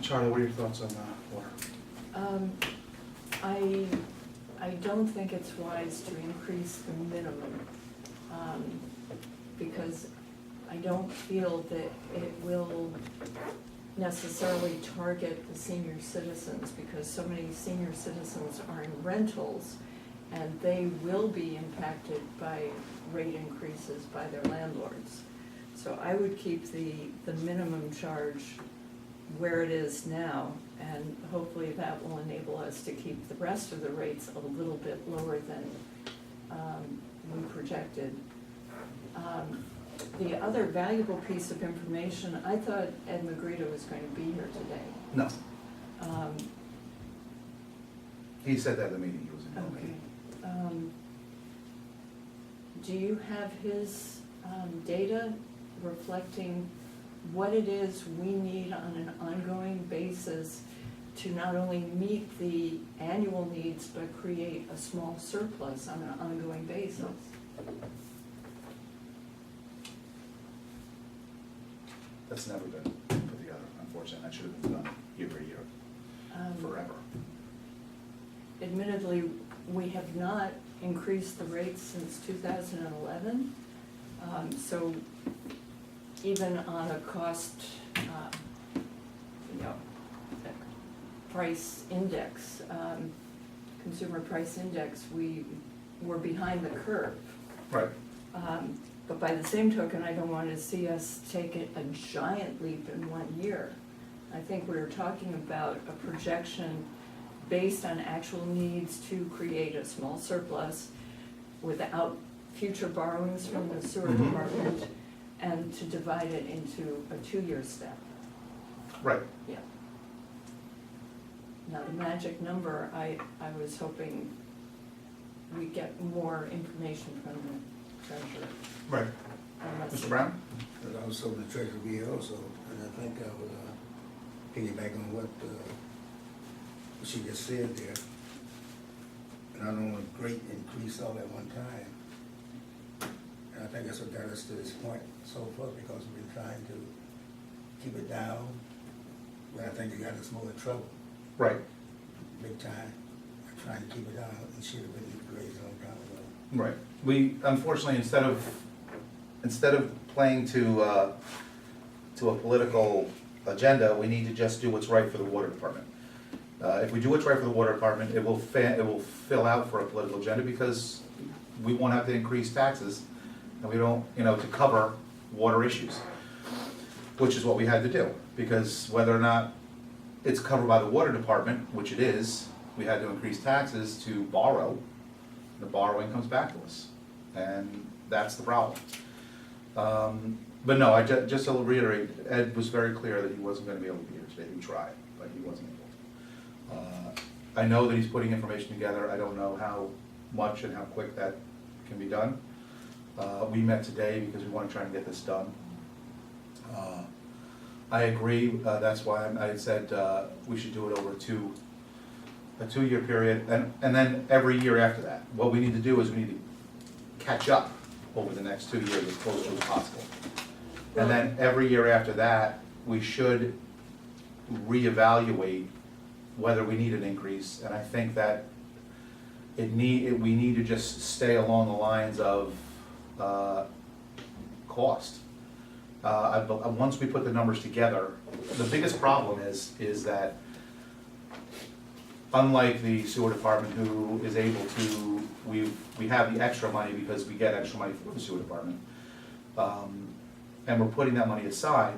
Charlie, what are your thoughts on water? I don't think it's wise to increase the minimum, because I don't feel that it will necessarily target the senior citizens, because so many senior citizens are in rentals, and they will be impacted by rate increases by their landlords. So I would keep the minimum charge where it is now, and hopefully that will enable us to keep the rest of the rates a little bit lower than we projected. The other valuable piece of information, I thought Ed Magrita was going to be here today. No, Um, he said that at the meeting, he was in the Okay. meeting. Do you have his data reflecting what it is we need on an ongoing basis to not only meet the annual needs, but create a small surplus on an ongoing basis? That's never been put together, unfortunately. That should have been done year by year, forever. Admittedly, we have not increased the rates since 2011. So even on a cost, price index, consumer price index, we were behind the curve. Right. But by the same token, I don't want to see us take a giant leap in 1 year. I think we're talking about a projection based on actual needs to create a small surplus without future borrowings from the sewer Mhm. department, and to divide it into a 2-year step. Right. Yeah. Now, the magic number, I was hoping we'd get more information from the treasurer. Right. unless- Mr. Brown? And also the treasurer be also, and I think I would piggyback on what she just said there. And I don't want a great increase all at one time. And I think that's what got us to this point so far, because we've been trying to keep it down. But I think it got us more in trouble, Right. big time, trying to keep it down, and should have been raised a long time ago. Right. We, unfortunately, instead of playing to a political agenda, we need to just do what's right for the water department. If we do what's right for the water department, it will fill out for a political agenda, because we won't have to increase taxes, and we don't, to cover water issues, which is what we had to do, because whether or not it's covered by the water department, which it is, we had to increase taxes to borrow. The borrowing comes back to us, and that's the problem. But no, just to reiterate, Ed was very clear that he wasn't gonna be able to be here today. He tried, but he wasn't able to. I know that he's putting information together. I don't know how much and how quick that can be done. We met today because we wanna try and get this done. I agree, that's why I had said we should do it over a 2-year period, and then every year after that. What we need to do is we need to catch up over the next 2 years as close as possible. And then every year after that, we should reevaluate whether we need an increase, and I think that we need to just stay along the lines of cost. Once we put the numbers together, the biggest problem is that unlike the sewer department, who is able to, we have the extra money because we get extra money from the sewer department, and we're putting that money aside,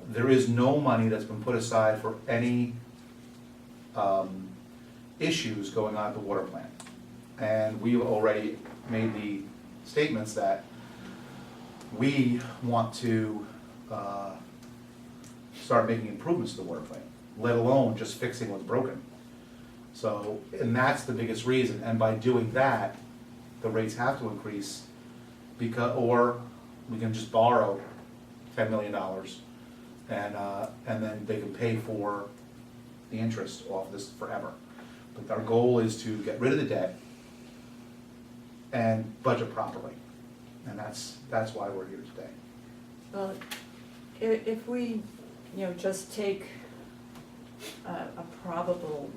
there is no money that's been put aside for any issues going on at the water plant. And we've already made the statements that we want to start making improvements to the water plant, let alone just fixing what's broken. So, and that's the biggest reason, and by doing that, the rates have to increase, or we can just borrow $10 million, and then they can pay for the interest off this forever. But our goal is to get rid of the debt and budget properly, and that's why we're here today. Well, if we, just take a probable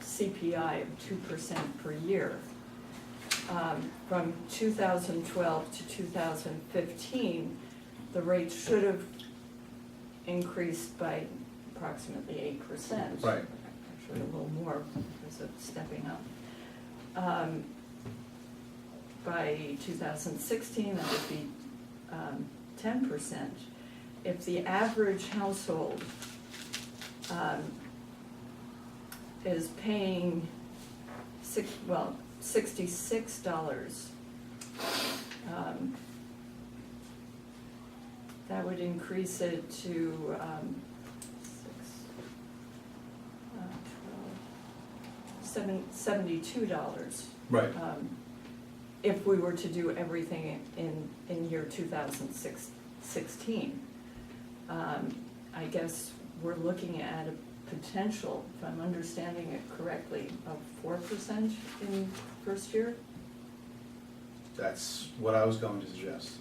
CPI of 2% per year. From 2012 to 2015, the rate should have increased by approximately 8%. Right. Actually, a little more because of stepping up. By 2016, that would be 10%. If the average household is paying $66, that would increase it to $72. Right. If we were to do everything in year 2016. I guess we're looking at a potential, if I'm understanding it correctly, of 4% in first year. That's what I was going to suggest.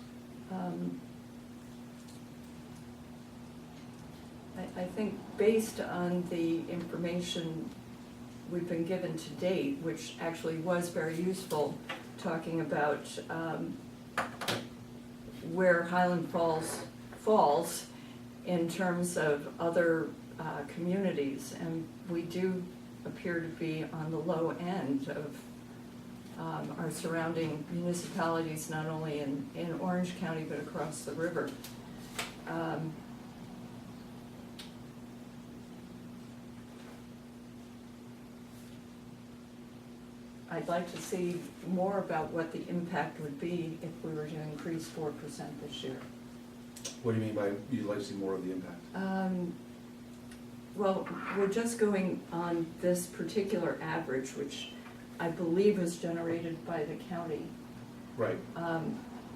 I think based on the information we've been given to date, which actually was very useful, talking about where Highland Falls falls in terms of other communities, and we do appear to be on the low end of our surrounding municipalities, not only in Orange County, but across the river. I'd like to see more about what the impact would be if we were to increase 4% this year. What do you mean by you'd like to see more of the impact? Well, we're just going on this particular average, which I believe is generated by the county. Right.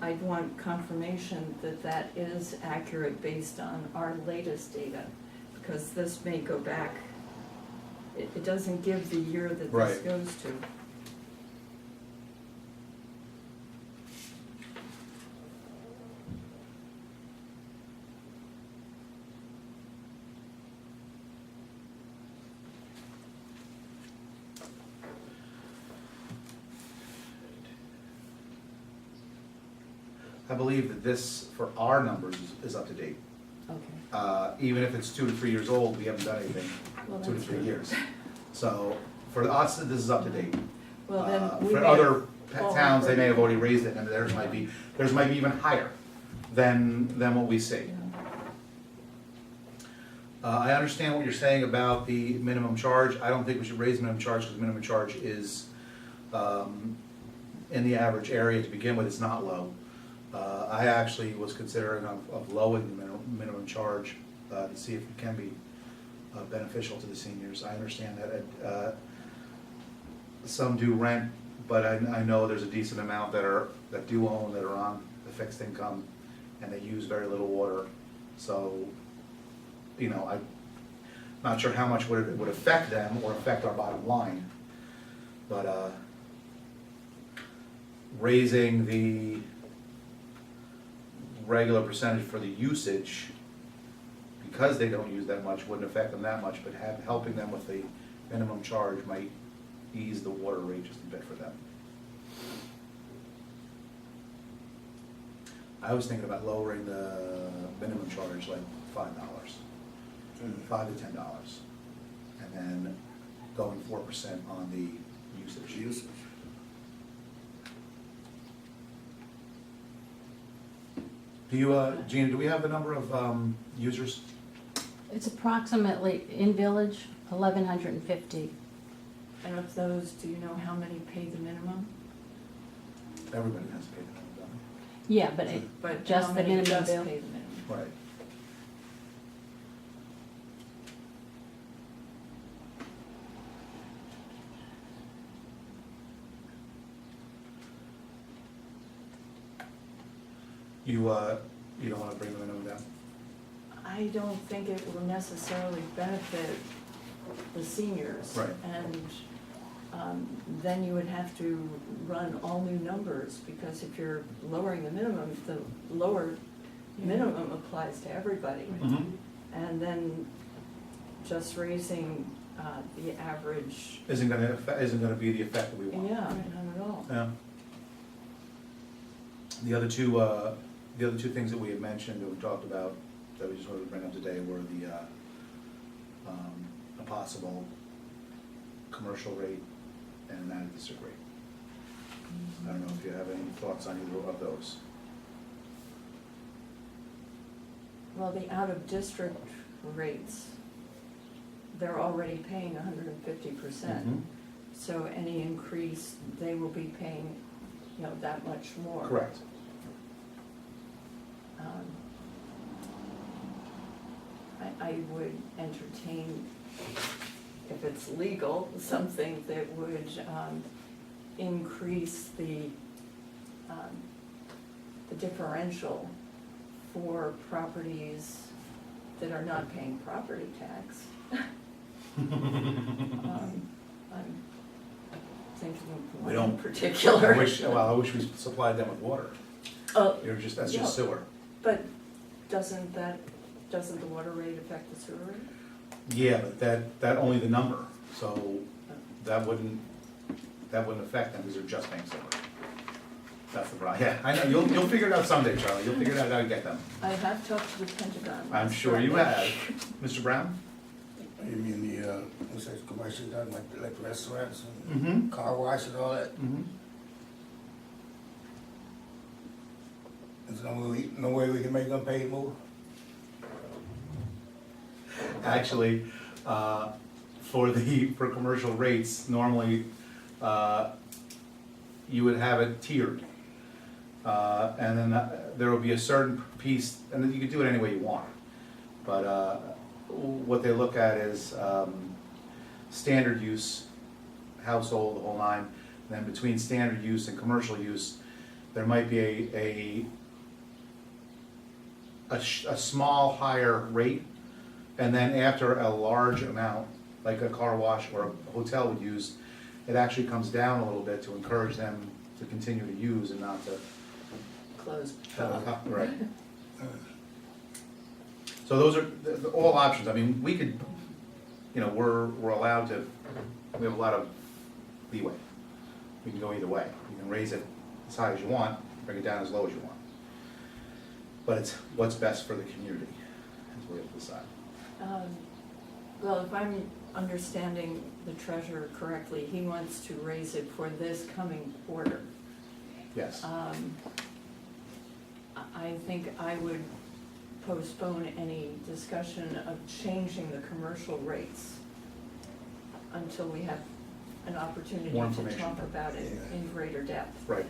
I'd want confirmation that that is accurate based on our latest data, because this may go back, it doesn't give the year that this Right. goes to. I believe that this, for our numbers, is up to date. Okay. Even if it's 2 to 3 years old, we haven't done anything Well, 2 to that's 3 right. years. So for us, this is up to date. Well, then we For may other have fallen towns, they may have for- already raised it, and theirs might be even higher than what we see. Yeah. I understand what you're saying about the minimum charge. I don't think we should raise minimum charge, because minimum charge is in the average area to begin with. It's not low. I actually was considering of lowering the minimum charge to see if it can be beneficial to the seniors. I understand that some do rent, but I know there's a decent amount that do own, that are on the fixed income, and they use very little water. So, you know, I'm not sure how much it would affect them or affect our bottom line, but raising the regular percentage for the usage, because they don't use that much, wouldn't affect them that much, but helping them with the minimum charge might ease the water rate just a bit for them. I was thinking about lowering the minimum charge like $5, $5 to $10, and then going 4% on the usage. Do you, Gina, do we have the number of users? It's approximately, in village, 1,150. And of those, do you know how many pay the minimum? Everybody has to pay the minimum, don't Yeah, but But just how the many minimum just bill. pay the minimum? they? Right. You don't wanna bring the minimum down? I don't think it will necessarily benefit the seniors. Right. And then you would have to run all new numbers, because if you're lowering the lower minimum applies to everybody. Mm-hmm. And then just raising the average, Isn't gonna be the effect that we yeah, want. not at all. Yeah. The other two things that we had mentioned, that we talked about, that we just wanted to bring up today were a possible commercial rate and an added district rate. I don't know if you have any thoughts on either of those. Well, the out-of-district rates, they're already paying 150%. Mhm. So any increase, they will be paying, you know, that much more. Correct. Um, I would entertain, if it's legal, something that would increase the differential for properties that are not paying property tax. I'm thinking of We one in don't- particular. I wish we supplied them with water. Oh, That's yeah. just sewer. but doesn't the water rate affect the sewer rate? Yeah, but that only the number, so that wouldn't affect them, because they're just paying sewer. That's the problem, yeah, I know, you'll figure it out someday, Charlie, you'll figure out how to get them. I have talked to the Pentagon. I'm last sure you Friday. have. Mr. Brown? You mean the, what's that commercial done, like restaurants Mm-hmm. and car wash and all that? Mm-hmm. There's no way we can make them pay more? Actually, for commercial rates, normally, you would have it tiered. And then there will be a certain piece, and then you could do it any way you want. But what they look at is standard use, household, the whole nine. And then between standard use and commercial use, there might be a small higher rate. And then after a large amount, like a car wash or a hotel would use, it actually comes down a little bit to encourage them to continue to use and not to. Close. Right. So those are all options. I mean, we could, we're allowed to, we have a lot of leeway. We can go either way. You can raise it as high as you want, bring it down as low as you want. But it's what's best for the community, is what we have to decide. Well, if I'm understanding the treasurer correctly, he wants to raise it for this coming quarter. Yes. I think I would postpone any discussion of changing the commercial rates until we have an opportunity More to information. talk about it Yeah. in greater depth. Right.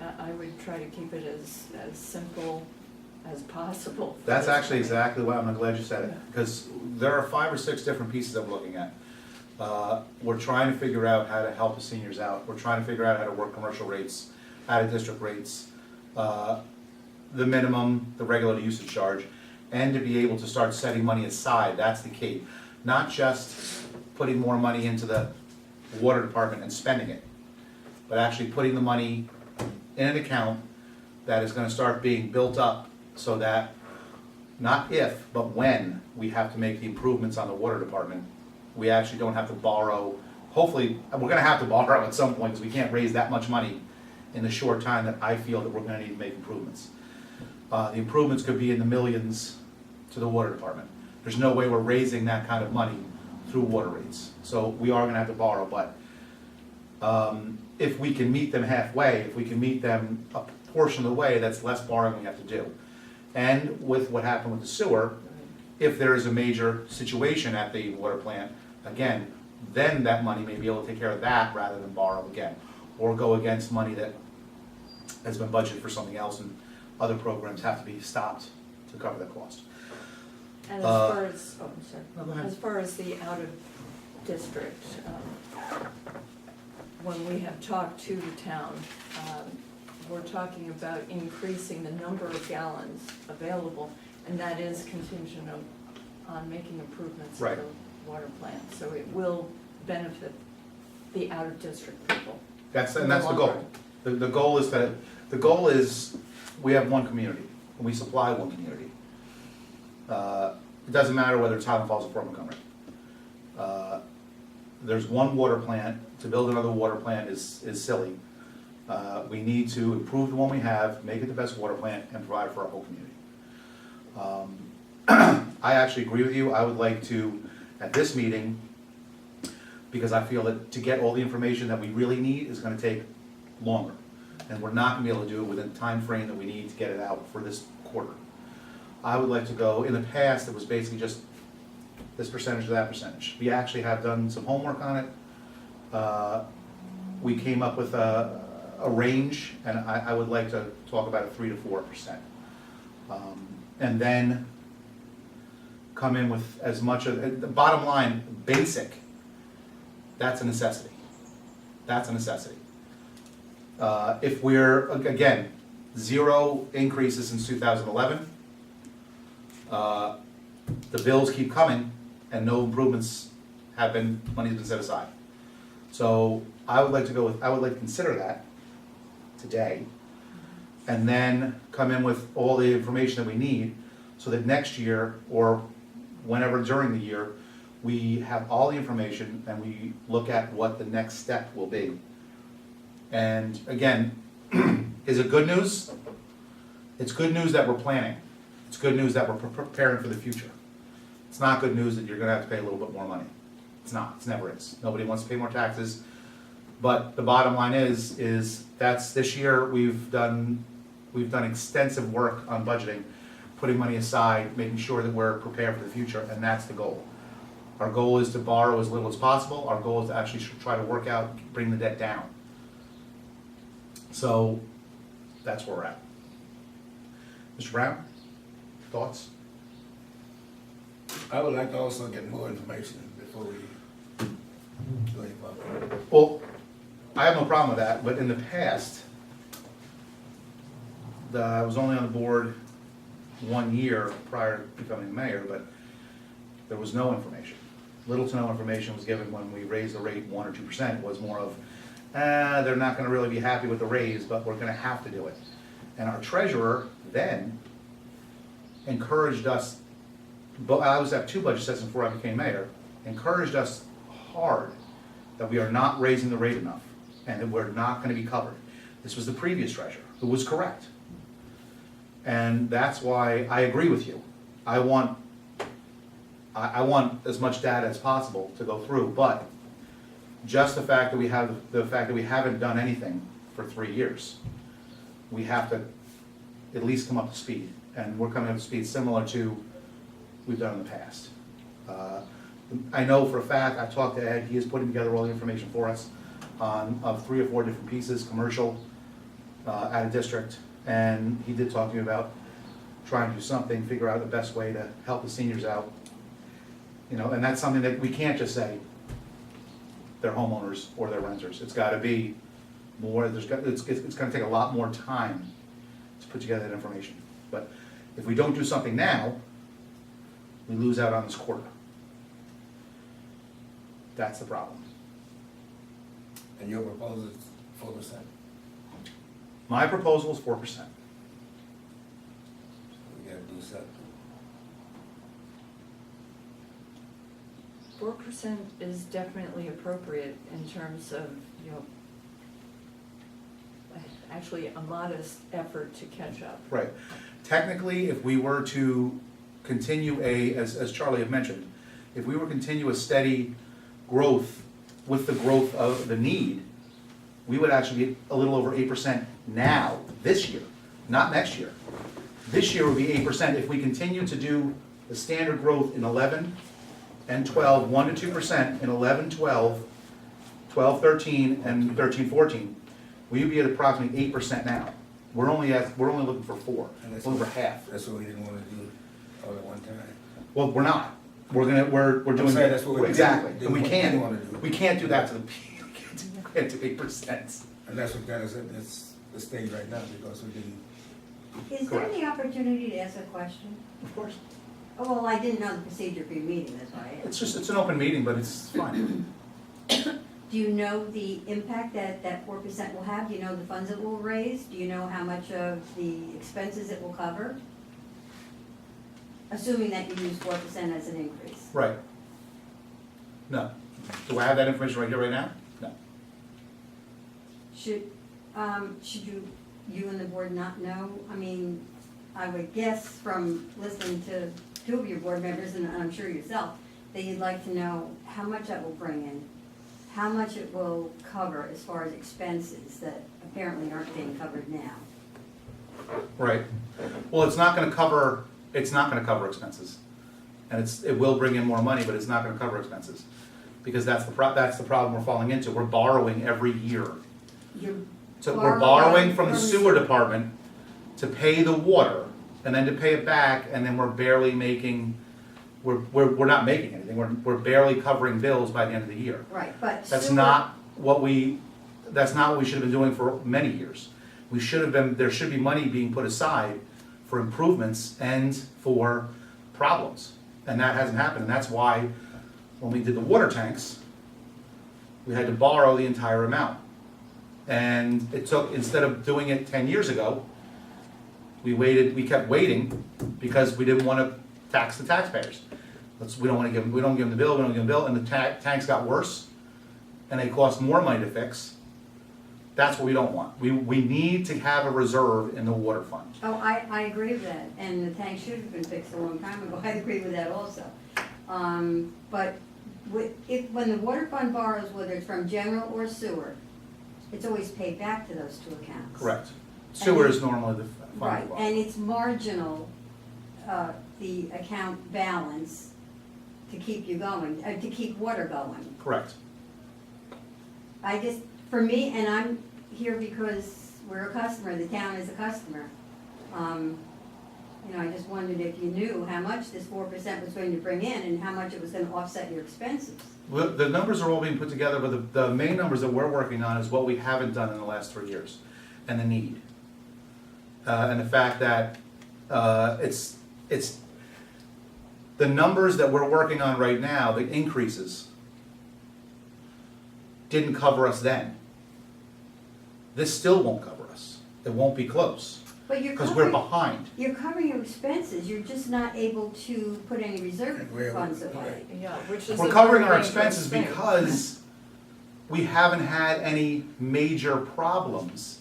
I would try to keep it as simple as possible. for That's this actually coming- exactly why I'm glad you said Yeah. it, because there are 5 or 6 different pieces that we're looking at. We're trying to figure out how to help the seniors out. We're trying to figure out how to work commercial rates, out-of-district rates, the minimum, the regular usage charge, and to be able to start setting money aside. That's the key. Not just putting more money into the water department and spending it, but actually putting the money in an account that is gonna start being built up so that not if, but when we have to make the improvements on the water department, we actually don't have to borrow. Hopefully, we're gonna have to borrow at some point, because we can't raise that much money in the short time that I feel that we're gonna need to make improvements. The improvements could be in the millions to the water department. There's no way we're raising that kind of money through water rates. So we are gonna have to borrow, but if we can meet them halfway, if we can meet them a portion of the way, that's less borrowing we have to do. And with what happened with the sewer, if there is a major situation at the water plant, again, then that money may be able to take care of that rather than borrow again. Or go against money that has been budgeted for something else, and other programs have to be stopped to cover that cost. And as far as, I'm sorry. No, go ahead. As far as the out-of-district, when we have talked to the town, we're talking about increasing the number of gallons available, and that is contingent on making improvements to Right. the water plant. So it will benefit the out-of-district people. That's In the the long goal. The goal is, we have one community, and we supply one community. it doesn't matter whether it's Highland Falls or Fort Montgomery. There's one water plant, to build another water plant is silly. We need to improve the one we have, make it the best water plant, and provide for our whole community. I actually agree with you. I would like to, at this meeting, because I feel that to get all the information that we really need is gonna take longer. And we're not gonna be able to do it within the time frame that we need to get it out for this quarter. I would like to go, in the past, it was basically just this percentage or that percentage. We actually have done some homework on it. We came up with a range, and I would like to talk about a 3 to 4%. And then come in with as much of, the bottom line, basic, that's a necessity. That's a necessity. If we're, again, 0 increases since 2011, the bills keep coming and no improvements have been, money's been set aside. So I would like to go with, I would like to consider that today, and then come in with all the information that we need, so that next year, or whenever during the year, we have all the information and we look at what the next step will be. And again, is it good news? It's good news that we're planning. It's good news that we're preparing for the future. It's not good news that you're gonna have to pay a little bit more money. It's not, it never is. Nobody wants to pay more taxes. But the bottom line is that's, this year, we've done extensive work on budgeting, putting money aside, making sure that we're prepared for the future, and that's the goal. Our goal is to borrow as little as possible. Our goal is to actually try to work out, bring the debt down. So, that's where we're at. Mr. Brown, thoughts? I would like to also get more information before we do any public. Well, I have no problem with that, but in the past, I was only on the board 1 year prior to becoming mayor, but there was no information. Little to no information was given when we raised the rate 1 or 2%. It was more of, they're not gonna really be happy with the raise, but we're gonna have to do it. And our treasurer then encouraged us, but I was at 2 budget sessions before I became mayor, encouraged us hard that we are not raising the rate enough and that we're not gonna be covered. This was the previous treasurer, who was correct. And that's why I agree with you. I want as much data as possible to go through, but just the fact that we haven't done anything for 3 years, we have to at least come up to speed. And we're coming up to speed similar to we've done in the past. I know for a fact, I've talked to Ed, he is putting together all the information for us of 3 or 4 different pieces, commercial, out of district, and he did talk to me about trying to do something, figure out the best way to help the seniors out. You know, and that's something that we can't just say they're homeowners or they're renters. It's gotta be more, it's gonna take a lot more time to put together that information. But if we don't do something now, we lose out on this quarter. That's the problem. And your proposal is 4%. My proposal is 4%. We gotta do something. 4% is definitely appropriate in terms of, you know, actually a modest effort to catch up. Right. Technically, if we were to continue as Charlie had mentioned, if we were to continue a steady growth with the growth of the need, we would actually be a little over 8% now, this year, not next year. This year would be 8% if we continue to do the standard growth in 11 and 12, 1 to 2% in 11, 12, 12, 13, and 13, 14. We would be at approximately 8% now. We're only looking for 4, And that's over what- half. That's what we didn't wanna do all at one time. Well, we're not. We're doing. saying that's what we Exactly, didn't and we wanna do. we can't do that to the, we can't do 8%. And that's what kind of said, that's the stage right now, because we didn't. Is there Correct. any opportunity to ask a question? Of course. Oh, well, I didn't know the procedure for your meeting, that's why I asked. It's an open meeting, but it's fine. Do you know the impact that 4% will have? Do you know the funds it will raise? Do you know how much of the expenses it will cover? assuming that you use 4% as an increase. Right. No. Do I have that information right here, right now? No. Should you and the board not know? I mean, I would guess from listening to two of your board members, and I'm sure yourself, that you'd like to know how much that will bring in, how much it will cover as far as expenses that apparently aren't being covered now. Right. Well, it's not gonna cover expenses. And it will bring in more money, but it's not gonna cover expenses. Because that's the problem we're falling into. We're borrowing every year. You're So we're borrowing from the sewer sewer. department to pay the water, and then to pay it back, and then we're barely making, we're not making anything. We're barely covering bills by the end of the year. Right, but That's sewer- not what we should have been doing for many years. There should be money being put aside for improvements and for problems. And that hasn't happened, and that's why, when we did the water tanks, we had to borrow the entire amount. And it took, instead of doing it 10 years ago, we kept waiting because we didn't wanna tax the taxpayers. We don't give them the bill, and the tanks got worse, and they cost more money to fix. That's what we don't want. We need to have a reserve in the water fund. Oh, I agree with that, and the tank should have been fixed a long time ago, I agree with that also. But when the water fund borrows, whether it's from general or sewer, it's always paid back to those two accounts. Correct. Sewer is normally the fund. Right, and it's marginal, the account balance to keep you going, to keep water going. Correct. For me, and I'm here because we're a customer, the town is a customer. I just wondered if you knew how much this 4% was going to bring in and how much it was gonna offset your expenses. Well, the numbers are all being put together, but the main numbers that we're working on is what we haven't done in the last 3 years, and the need. And the fact that it's the numbers that we're working on right now, the increases, didn't cover us then. This still won't cover us. It won't be close, But you're because we're covering, behind. you're covering your expenses, you're just not able to put any reserve Where- funds away. Yeah, which is We're a covering very our dangerous expenses thing. because we haven't had any major problems.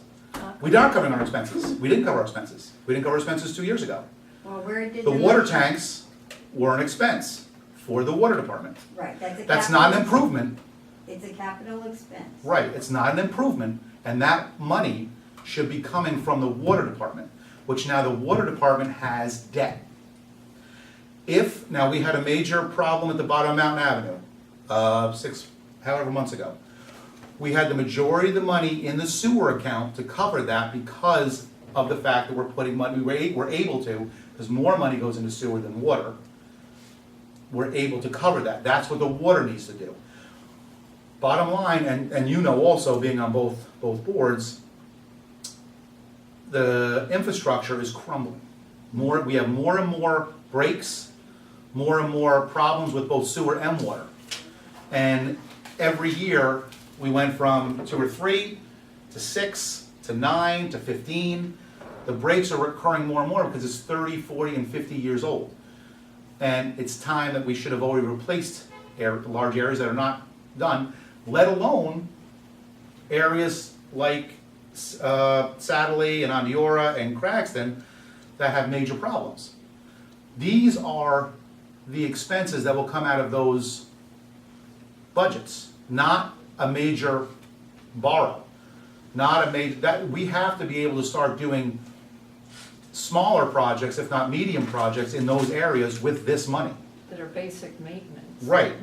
We aren't covering our expenses. We didn't cover our expenses. We didn't cover our expenses 2 years ago. Well, where did The water tanks were an expense for the water department. Right, that's a capital. That's not an improvement, It's a capital expense. right, it's not an improvement, and that money should be coming from the water department, which now the water department has debt. Now we had a major problem at the bottom of Mountain Avenue, however months ago. We had the majority of the money in the sewer account to cover that because of the fact that we're putting money, we're able to, because more money goes into sewer than water. We're able to cover that. That's what the water needs to do. Bottom line, and you know also, being on both boards, the infrastructure is crumbling. We have more and more breaks, more and more problems with both sewer and water. And every year, we went from 2 or 3 to 6 to 9 to 15. The breaks are occurring more and more because it's 30, 40, and 50 years old. And it's time that we should have already replaced large areas that are not done, let alone areas like Satterley and Ondiora and Cragston that have major problems. These are the expenses that will come out of those budgets, not a major borrow, not a major, that we have to be able to start doing smaller projects, if not medium projects, in those areas with this money. That are basic maintenance. Right,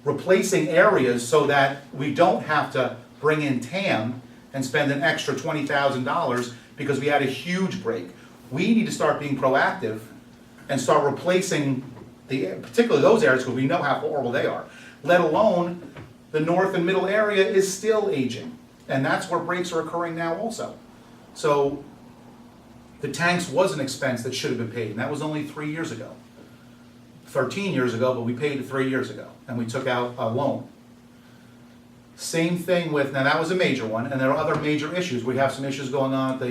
replacing areas so that we don't have to bring in TAM and spend an extra $20,000 because we had a huge break. We need to start being proactive and start replacing particularly those areas, because we know how horrible they are. Let alone, the north and middle area is still aging, and that's where breaks are occurring now also. So, the tanks was an expense that should have been paid, and that was only 3 years ago. 13 years ago, but we paid it 3 years ago, and we took out a loan. Same thing with, now that was a major one, and there are other major issues. We have some issues going on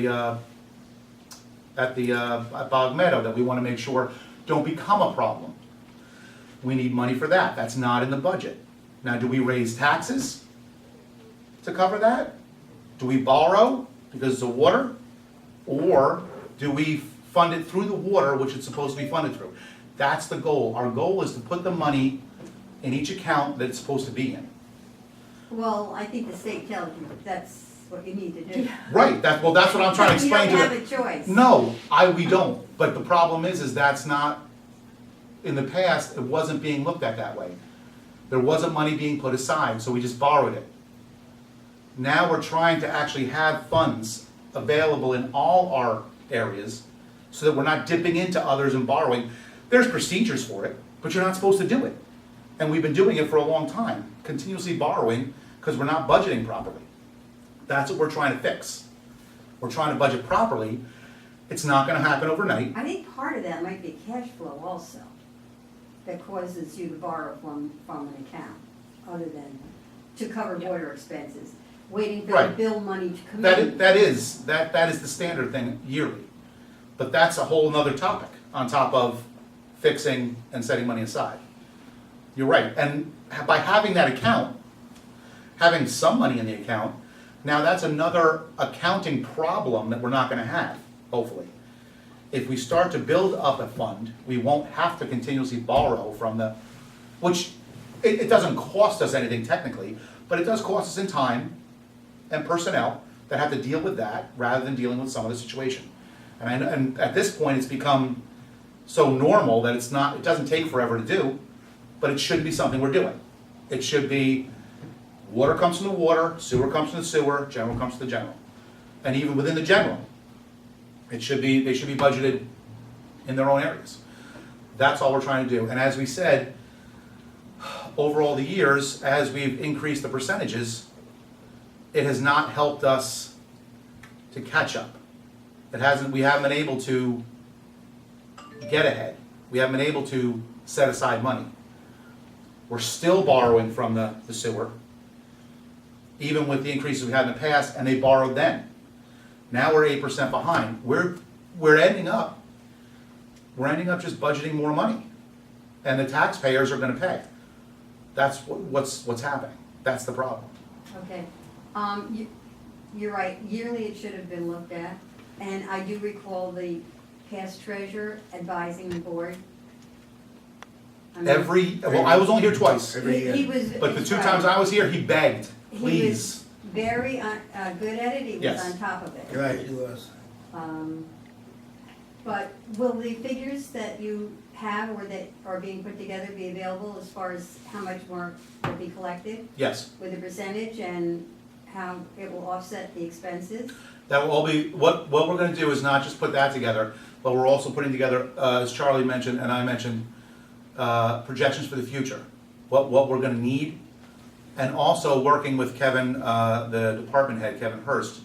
at Bog Meadow that we want to make sure don't become a problem. We need money for that, that's not in the budget. Now, do we raise taxes to cover that? Do we borrow because it's a water? Or do we fund it through the water, which it's supposed to be funded through? That's the goal. Our goal is to put the money in each account that it's supposed to be in. Well, I think the state tells you that's what you need to do. Right, that's what I'm trying to explain to You the. don't have a choice. No, we don't, but the problem is that's not, in the past, it wasn't being looked at that way. There wasn't money being put aside, so we just borrowed it. Now we're trying to actually have funds available in all our areas, so that we're not dipping into others and borrowing. There's procedures for it, but you're not supposed to do it. And we've been doing it for a long time, continuously borrowing, because we're not budgeting properly. That's what we're trying to fix. We're trying to budget properly. It's not gonna happen overnight. I think part of that might be cash flow also, that causes you to borrow from an account, other than to cover water expenses, waiting for the Right. bill money to come in. That is the standard thing yearly. But that's a whole nother topic, on top of fixing and setting money aside. You're right, and by having that account, having some money in the account, now that's another accounting problem that we're not gonna have, hopefully. If we start to build up a fund, we won't have to continuously borrow from the, which, it doesn't cost us anything technically, but it does cost us in time and personnel that have to deal with that, rather than dealing with some of the situation. And at this point, it's become so normal that it doesn't take forever to do, but it shouldn't be something we're doing. It should be, water comes from the water, sewer comes from the sewer, general comes to the general. And even within the general, they should be budgeted in their own areas. That's all we're trying to do. And as we said, over all the years, as we've increased the percentages, it has not helped us to catch up. We haven't been able to get ahead. We haven't been able to set aside money. We're still borrowing from the sewer, even with the increases we had in the past, and they borrowed then. Now we're 8% behind. We're ending up just budgeting more money, and the taxpayers are gonna pay. That's what's happening. That's the problem. Okay, you're right, yearly it should have been looked at, and I do recall the past treasurer advising the board. I mean, I was only here twice, Every year. He was. but the two right. times I was here, he begged, He please. was very good at it, he was Yes. on top of it. Right, it was. But will the figures that you have or that are being put together be available as far as how much more will be collected Yes, with the percentage and how it will offset the expenses? that will all be, what we're gonna do is not just put that together, but we're also putting together, as Charlie mentioned and I mentioned, projections for the future. What we're gonna need, and also working with Kevin, the department head, Kevin Hurst.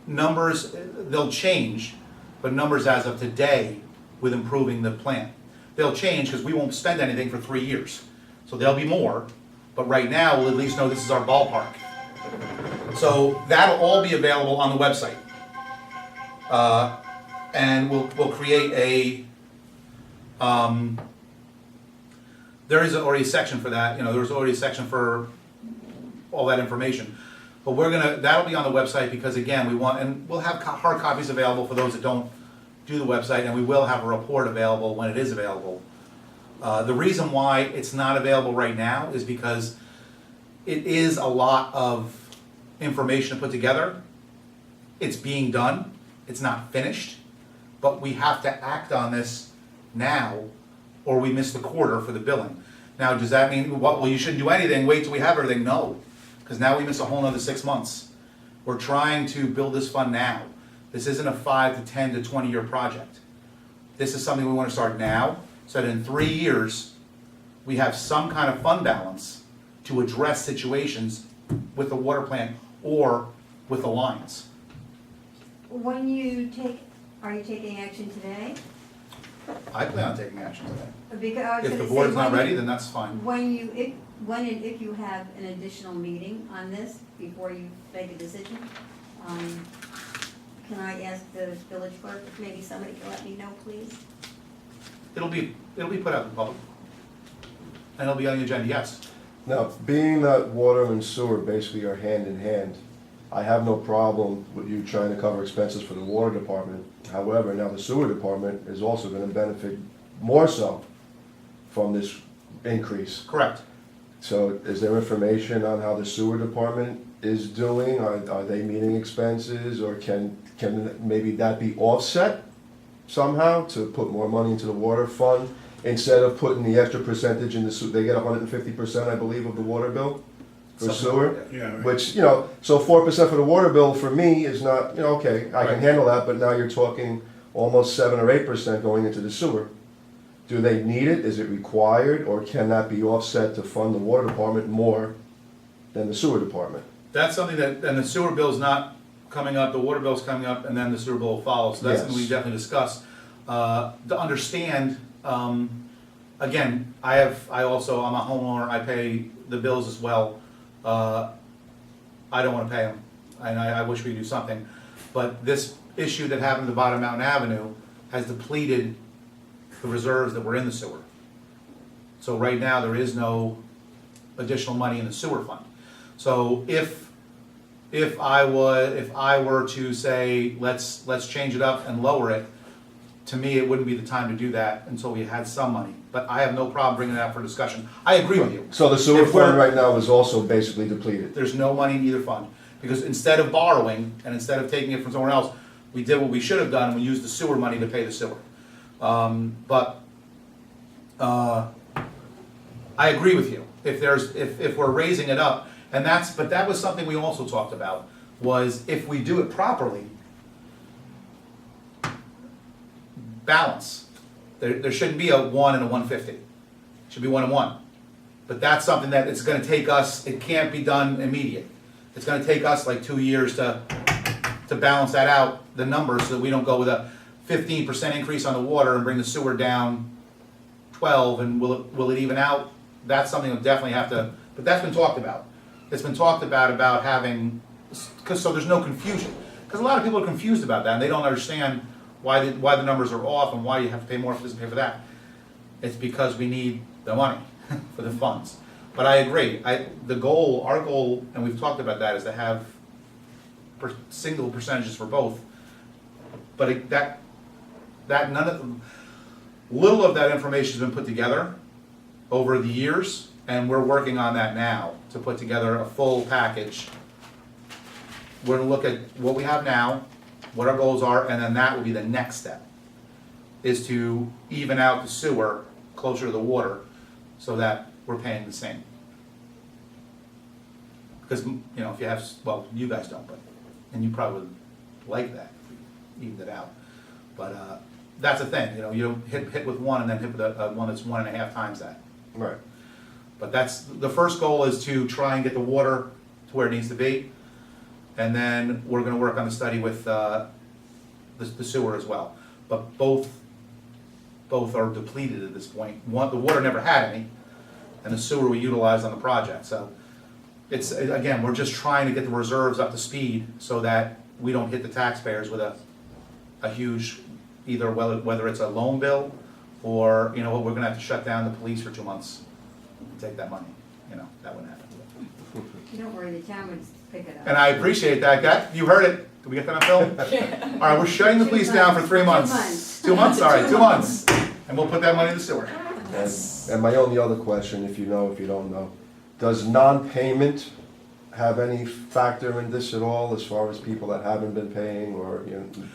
Numbers, they'll change, but numbers as of today with improving the plan. They'll change because we won't spend anything for 3 years. So there'll be more, but right now, we'll at least know this is our ballpark. So that'll all be available on the website. And we'll create there is already a section for that, there's already a section for all that information. But that'll be on the website because again, we'll have hard copies available for those that don't do the website, and we will have a report available when it is available. The reason why it's not available right now is because it is a lot of information to put together. It's being done, it's not finished, but we have to act on this now or we miss the quarter for the billing. Now, does that mean, well, you shouldn't do anything, wait till we have everything? No, because now we miss a whole nother 6 months. We're trying to build this fund now. This isn't a 5 to 10 to 20-year project. This is something we want to start now, so that in 3 years, we have some kind of fund balance to address situations with the water plant or with the lines. Are you taking action today? I plan on taking action today. Because I was If gonna the say, board's not when ready, you- then that's fine. When and if you have an additional meeting on this before you make a decision, can I ask the village clerk if maybe somebody can let me know, please? It'll be put out in public. And it'll be on the agenda, yes. Now, being that water and sewer basically are hand in hand, I have no problem with you trying to cover expenses for the water department. However, now the sewer department is also gonna benefit more so from this increase. Correct. So is there information on how the sewer department is doing? Are they meeting expenses, or can maybe that be offset somehow to put more money into the water fund instead of putting the extra percentage in the sewer? They get 150%, I believe, of the water bill for Something sewer. like that. Yeah, right. Which, so 4% for the water bill for me is not, okay, I Right. can handle that, but now you're talking almost 7 or 8% going into the sewer. Do they need it? Is it required, or can that be offset to fund the water department more than the sewer department? That's something that, and the sewer bill's not coming up, the water bill's coming up, and then the sewer bill will follow, so that's something we Yes. definitely discuss. To understand, again, I'm a homeowner, I pay the bills as well. I don't wanna pay them, and I wish we do something. But this issue that happened at the bottom of Mountain Avenue has depleted the reserves that were in the sewer. So right now, there is no additional money in the sewer fund. So if I were to say, let's change it up and lower it, to me, it wouldn't be the time to do that until we had some money. But I have no problem bringing it up for discussion. I agree with you. So the sewer If we're- fund right now is also basically depleted. There's no money in either fund, because instead of borrowing, and instead of taking it from somewhere else, we did what we should have done, and we used the sewer money to pay the sewer. I agree with you, if we're raising it up, but that was something we also talked about, was if we do it properly, balance. There shouldn't be a 1 and a 150. It should be 1 and 1. But that's something that it's gonna take us, it can't be done immediate. It's gonna take us like 2 years to balance that out, the numbers, so that we don't go with a 15% increase on the water and bring the sewer down 12, and will it even out? That's something we'll definitely have to, but that's been talked about. It's been talked about having, so there's no confusion. Because a lot of people are confused about that, and they don't understand why the numbers are off and why you have to pay more for this and pay for that. It's because we need the money for the funds. But I agree, our goal, and we've talked about that, is to have single percentages for both. But little of that information's been put together over the years, and we're working on that now, to put together a full package. We're gonna look at what we have now, what our goals are, and then that will be the next step, is to even out the sewer closer to the water, so that we're paying the same. Because, if you have, well, you guys don't, and you probably would like that, if we evened it out. But, that's the thing, you don't hit with one and then hit with a one that's 1.5 times that. Right. But the first goal is to try and get the water to where it needs to be. And then we're gonna work on the study with, the sewer as well. But both are depleted at this point. The water never had any, and the sewer we utilized on the project, so. Again, we're just trying to get the reserves up to speed so that we don't hit the taxpayers with a huge, either whether it's a loan bill, or, we're gonna have to shut down the police for 2 months and take that money, that wouldn't happen. Don't worry, the town would pick it up. And I appreciate that, you heard it, did we get that on film? All right, we're shutting the police down for 3 months. 2 months. 2 months, all right, 2 months, and we'll put that money in the sewer. And my only other question, if you don't know, does non-payment have any factor in this at all, as far as people that haven't been paying, or,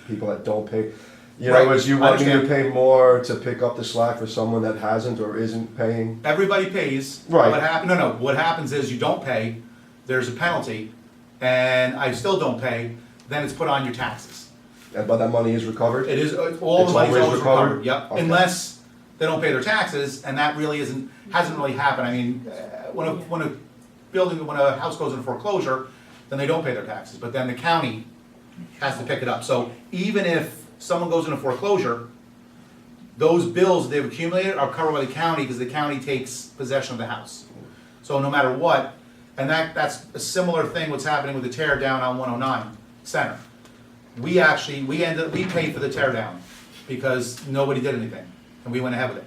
people that don't pay? Right, As you I want me to understand. pay more to pick up the slack for someone that hasn't or isn't paying? Everybody pays. Right. What happens is you don't pay, there's a penalty, and I still don't pay, then it's put on your taxes. But that money is recovered? It is, all It's the money's always always recovered? recovered, yep, Okay. unless they don't pay their taxes, and that really hasn't really happened. I mean, when a house goes into foreclosure, then they don't pay their taxes, but then the county has to pick it up. So even if someone goes into foreclosure, those bills that they've accumulated are covered by the county, because the county takes possession of the house. So no matter what, and that's a similar thing what's happening with the tear down on 109 Center. we paid for the tear down because nobody did anything, and we went ahead with it.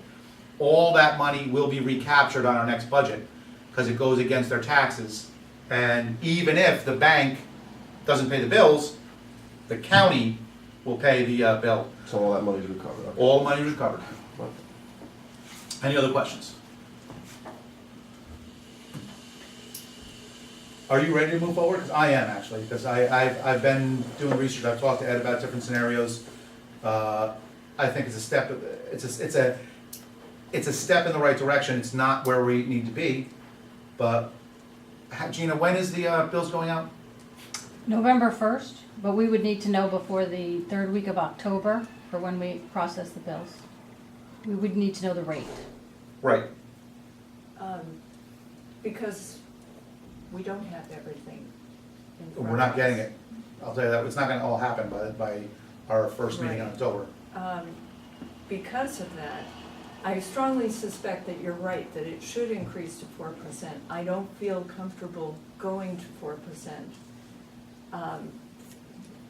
All that money will be recaptured on our next budget, because it goes against their taxes. And even if the bank doesn't pay the bills, the county will pay the bill. So all that money's recovered, okay. All the money is recovered. Any other questions? Are you ready to move forward? 'Cause I am, actually, because I've been doing research, I've talked to Ed about different scenarios. I think it's a step, it's a step in the right direction, it's not where we need to be, but, Gina, when is the bills going out? November 1st, but we would need to know before the third week of October for when we process the bills. We would need to know the rate. Right. Because we don't have everything in front We're not of getting us. it, I'll tell you that, it's not gonna all happen by our first meeting in Right. October. Because of that, I strongly suspect that you're right, that it should increase to 4%. I don't feel comfortable going to 4%.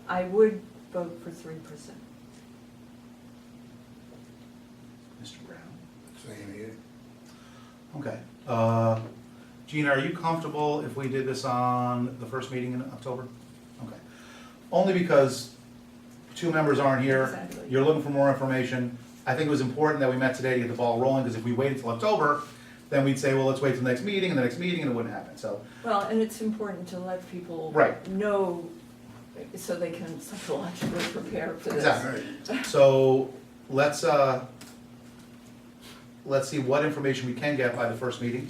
I would vote for 3%. Mr. Brown? Same here. Okay. Gina, are you comfortable if we did this on the first meeting in October? Okay. Only because two members aren't here. Exactly. You're looking for more information. I think it was important that we met today to get the ball rolling, because if we waited till October, then we'd say, well, let's wait till the next meeting, and the next meeting, and it wouldn't happen, so. Well, and it's important to let people Right. know so they can psychologically prepare for this. Exactly. So, let's see what information we can get by the first meeting,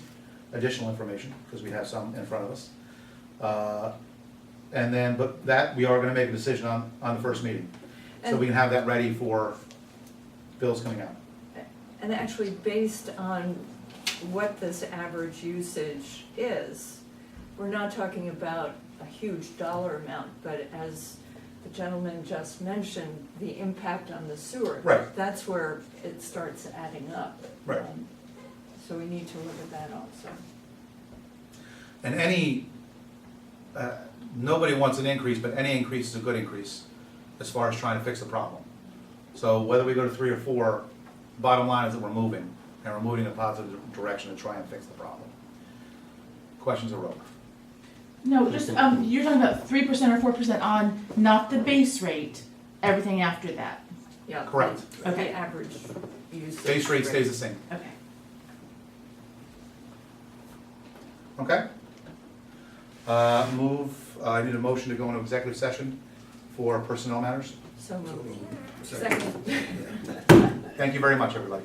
additional information, because we have some in front of us. And then, but that, we are gonna make a decision on the first meeting. So we can have that ready for bills coming out. And actually, based on what this average usage is, we're not talking about a huge dollar amount, but as the gentleman just mentioned, the impact on the sewer. Right. That's where it starts adding up. Right. So we need to look at that also. And nobody wants an increase, but any increase is a good increase as far as trying to fix the problem. So whether we go to 3 or 4, bottom line is that we're moving, and we're moving in a positive direction to try and fix the problem. Questions are over. No, just, you're talking about 3% or 4% on not the base rate, everything after that. Yeah. Correct. The Okay. average usage. Base rate stays the same, Okay. okay? I need a motion to go into executive session for personnel matters. So moved. Second. Second. Thank you very much, everybody.